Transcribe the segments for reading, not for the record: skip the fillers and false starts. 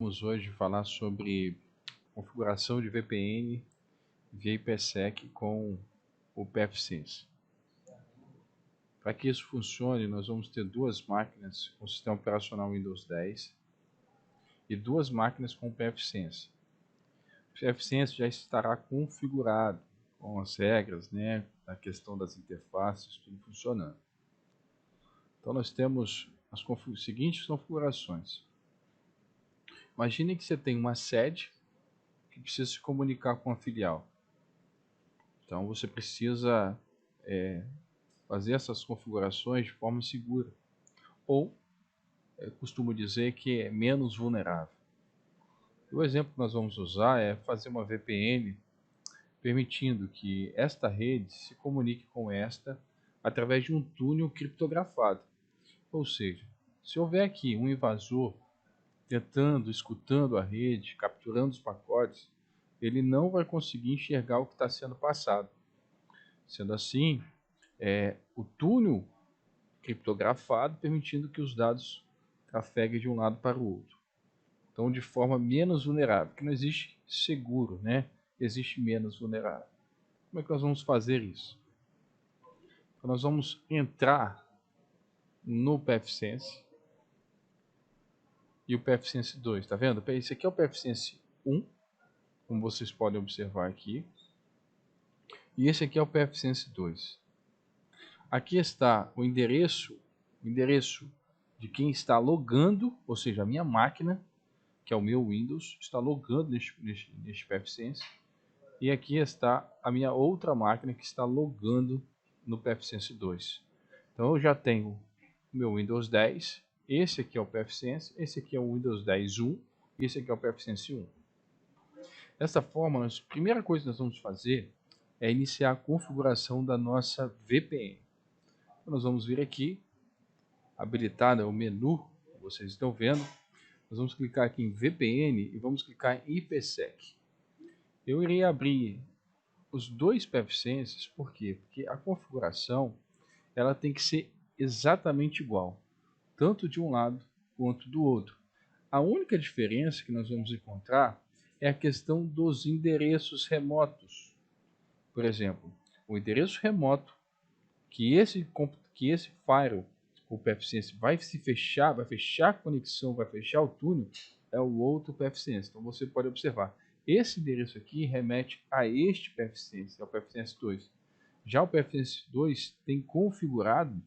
Vamos hoje falar sobre configuração de VPN via IPsec com o pfSense. Para que isso funcione, nós vamos ter duas máquinas com o sistema operacional Windows 10 e duas máquinas com o pfSense. O pfSense já estará configurado com as regras, a questão das interfaces, tudo funcionando. Então nós temos as seguintes configurações. Imagine que você tem uma sede que precisa se comunicar com a filial. Então você precisa fazer essas configurações de forma segura. Ou, costumo dizer que é menos vulnerável. O exemplo que nós vamos usar é fazer uma VPN permitindo que esta rede se comunique com esta através de um túnel criptografado. Ou seja, se houver aqui um invasor escutando a rede, capturando os pacotes, ele não vai conseguir enxergar o que está sendo passado. Sendo assim, o túnel criptografado permitindo que os dados trafeguem de um lado para o outro. Então, de forma menos vulnerável, que não existe seguro, existe menos vulnerável. Como é que nós vamos fazer isso? Então, nós vamos entrar no pfSense e o pfSense 2, tá vendo? Esse aqui é o pfSense 1, como vocês podem observar aqui, e esse aqui é o pfSense 2. Aqui está o endereço de quem está logando, ou seja, a minha máquina, que é o meu Windows, está logando neste pfSense. E aqui está a minha outra máquina que está logando no pfSense 2. Então eu já tenho o meu Windows 10, esse aqui é o pfSense, esse aqui é o Windows 10 1 e esse aqui é o pfSense 1. Dessa forma, a primeira coisa que nós vamos fazer é iniciar a configuração da nossa VPN. Então, nós vamos vir aqui, habilitar o menu, vocês estão vendo. Nós vamos clicar aqui em VPN e vamos clicar em IPsec. Eu irei abrir os dois pfSenses, por quê? Porque a configuração ela tem que ser exatamente igual, tanto de um lado quanto do outro. A única diferença que nós vamos encontrar é a questão dos endereços remotos. Por exemplo, o endereço remoto que esse firewall, o pfSense, vai fechar a conexão, vai fechar o túnel, é o outro pfSense. Então você pode observar, esse endereço aqui remete a este pfSense, é o pfSense 2. Já o pfSense 2 tem configurado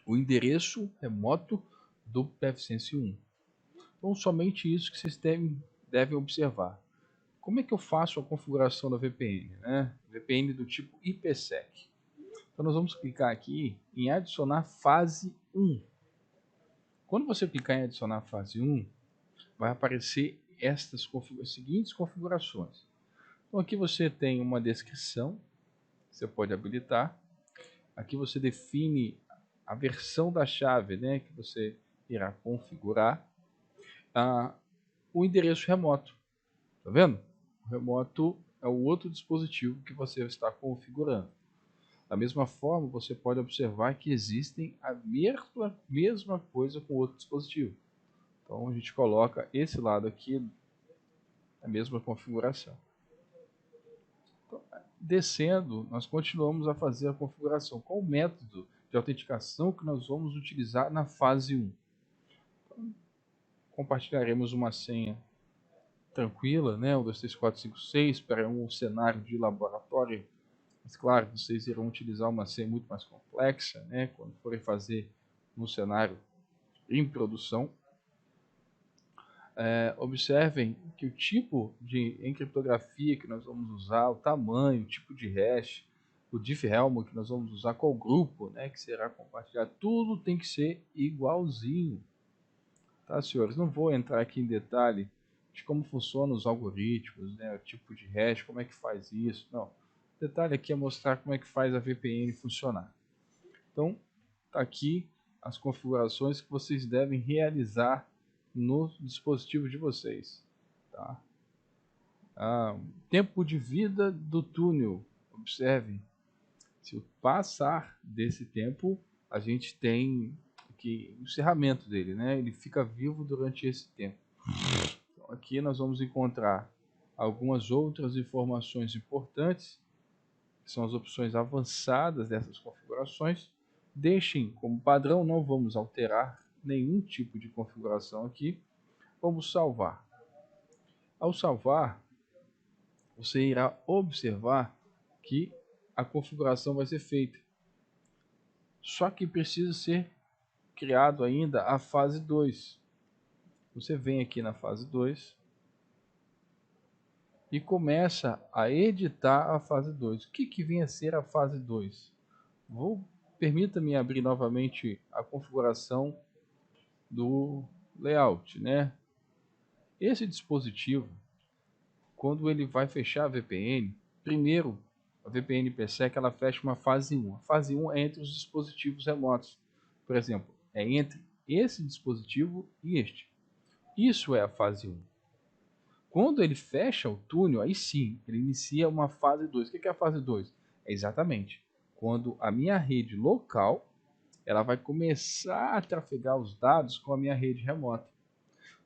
o endereço remoto do pfSense 1. Então somente isso que vocês devem observar. Como é que eu faço a configuração da VPN? VPN do tipo IPsec. Então nós vamos clicar aqui em adicionar fase 1. Quando você clicar em adicionar fase 1, vai aparecer estas seguintes configurações. Então aqui você tem uma descrição, você pode habilitar. Aqui você define a versão da chave, que você irá configurar. O endereço remoto, tá vendo? O remoto é o outro dispositivo que você está configurando. Da mesma forma, você pode observar que existem a mesma coisa com outro dispositivo. Então a gente coloca esse lado aqui, a mesma configuração. Então, descendo, nós continuamos a fazer a configuração. Qual o método de autenticação que nós vamos utilizar na fase 1? Então, compartilharemos uma senha tranquila, 1, 2, 3, 4, 5, 6, para um cenário de laboratório. Mas claro, vocês irão utilizar uma senha muito mais complexa, quando forem fazer no cenário em produção. Observem que o tipo de encriptografia que nós vamos usar, o tamanho, o tipo de hash, o diffhelm que nós vamos usar, qual grupo que será compartilhado, tudo tem que ser igualzinho. Tá, senhores? Não vou entrar aqui em detalhe de como funcionam os algoritmos, o tipo de hash, como é que faz isso, não. O detalhe aqui é mostrar como é que faz a VPN funcionar. Então, tá aqui as configurações que vocês devem realizar no dispositivo de vocês. Tá? Tempo de vida do túnel. Observe, se passar desse tempo, a gente tem aqui o encerramento dele, ele fica vivo durante esse tempo. aqui nós vamos encontrar algumas outras informações importantes, que são as opções avançadas dessas configurações. Deixem como padrão, não vamos alterar nenhum tipo de configuração aqui. Vamos salvar. Ao salvar, você irá observar que a configuração vai ser feita. Só que precisa ser criado ainda a fase 2. Você vem aqui na fase 2 e começa a editar a fase 2. O que vem a ser a fase 2? Permita-me abrir novamente a configuração do layout, né? Esse dispositivo, quando ele vai fechar a VPN, primeiro a VPN PSEC ela fecha uma fase 1. A fase 1 é entre os dispositivos remotos. Por exemplo, é entre esse dispositivo e este. Isso é a fase 1. Quando ele fecha o túnel, aí sim, ele inicia uma fase 2. O que é a fase 2? É exatamente quando a minha rede local ela vai começar a trafegar os dados com a minha rede remota.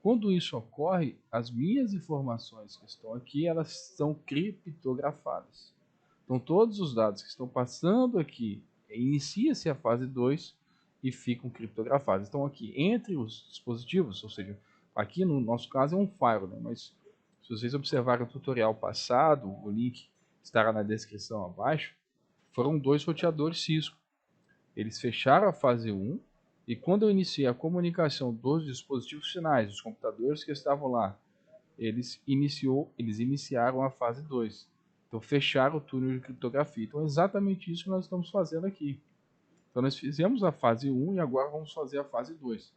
Quando isso ocorre, as minhas informações que estão aqui, elas são criptografadas. Então, todos os dados que estão passando aqui, inicia-se a fase 2 e ficam criptografados. Então, aqui, entre os dispositivos, ou seja, aqui no nosso caso é um firewall, né? Mas se vocês observarem o tutorial passado, o link estará na descrição abaixo, foram 2 roteadores Cisco. Eles fecharam a fase 1 e quando eu iniciei a comunicação dos dispositivos finais, dos computadores que estavam lá, eles iniciaram a fase 2. Então fecharam o túnel de criptografia. Então é exatamente isso que nós estamos fazendo aqui. Então nós fizemos a fase 1 e agora vamos fazer a fase 2.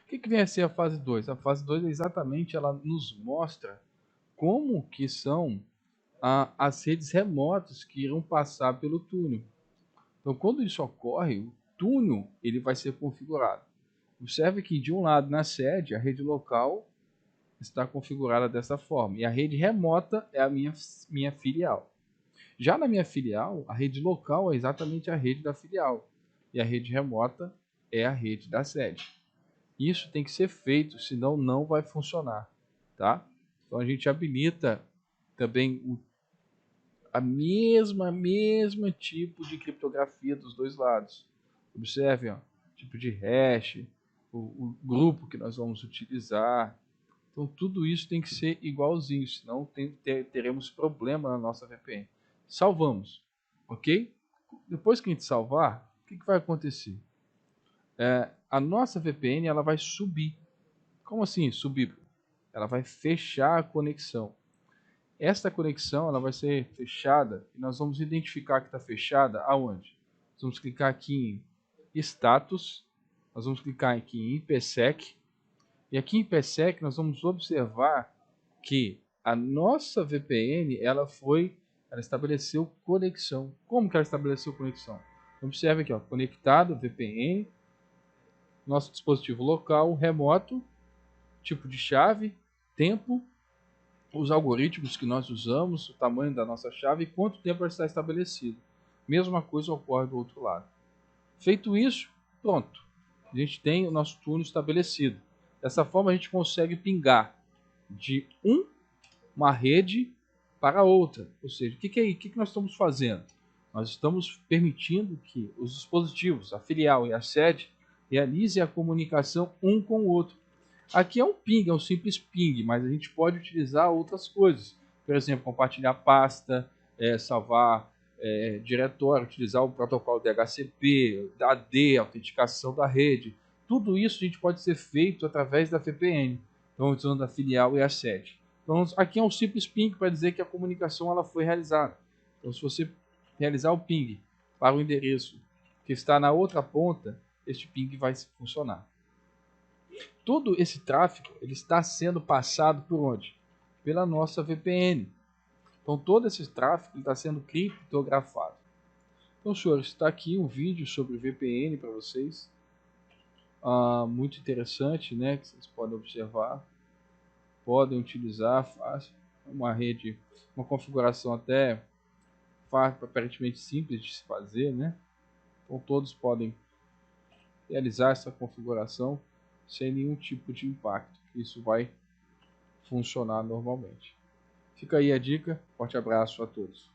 O que vem a ser a fase 2? A fase 2 é exatamente, ela nos mostra como que são as redes remotas que irão passar pelo túnel. Então quando isso ocorre, o túnel ele vai ser configurado. Observe que de um lado na sede, a rede local está configurada dessa forma. E a rede remota é a minha filial. Já na minha filial, a rede local é exatamente a rede da filial. E a rede remota é a rede da sede. Isso tem que ser feito, senão não vai funcionar. Tá? Então a gente habilita também a mesma tipo de criptografia dos dois lados. Observem, ó, tipo de hash, o grupo que nós vamos utilizar. Então tudo isso tem que ser igualzinho, senão teremos problema na nossa VPN. Salvamos, ok? Depois que a gente salvar, o que vai acontecer? A nossa VPN ela vai subir. Como assim subir? Ela vai fechar a conexão. Esta conexão ela vai ser fechada e nós vamos identificar que está fechada aonde? Nós vamos clicar aqui em Status, nós vamos clicar aqui em IPsec, e aqui em IPsec nós vamos observar que a nossa VPN ela estabeleceu conexão. Como que ela estabeleceu conexão? Observe aqui, ó, conectado VPN, nosso dispositivo local, remoto, tipo de chave, tempo, os algoritmos que nós usamos, o tamanho da nossa chave e quanto tempo ela está estabelecido. Mesma coisa ocorre do outro lado. Feito isso, pronto. A gente tem o nosso túnel estabelecido. Dessa forma a gente consegue pingar de uma rede para outra. Ou seja, o que nós estamos fazendo? Nós estamos permitindo que os dispositivos, a filial e a sede, realizem a comunicação um com o outro. Aqui é um ping, é um simples ping, mas a gente pode utilizar outras coisas. Por exemplo, compartilhar pasta, salvar diretório, utilizar o protocolo DHCP, AD, autenticação da rede. Tudo isso a gente pode ser feito através da VPN, então usando a filial e a sede. Então aqui é um simples ping para dizer que a comunicação ela foi realizada. Então se você realizar o ping para o endereço que está na outra ponta, este ping vai funcionar. Todo esse tráfego ele está sendo passado por onde? Pela nossa VPN. Então todo esse tráfego está sendo criptografado. Então, senhores, está aqui um vídeo sobre VPN para vocês. Muito interessante, né? Que vocês podem observar. Podem utilizar fácil. Uma rede, uma configuração até aparentemente simples de se fazer, né? Então todos podem realizar essa configuração sem nenhum tipo de impacto. Isso vai funcionar normalmente. Fica aí a dica. Forte abraço a todos.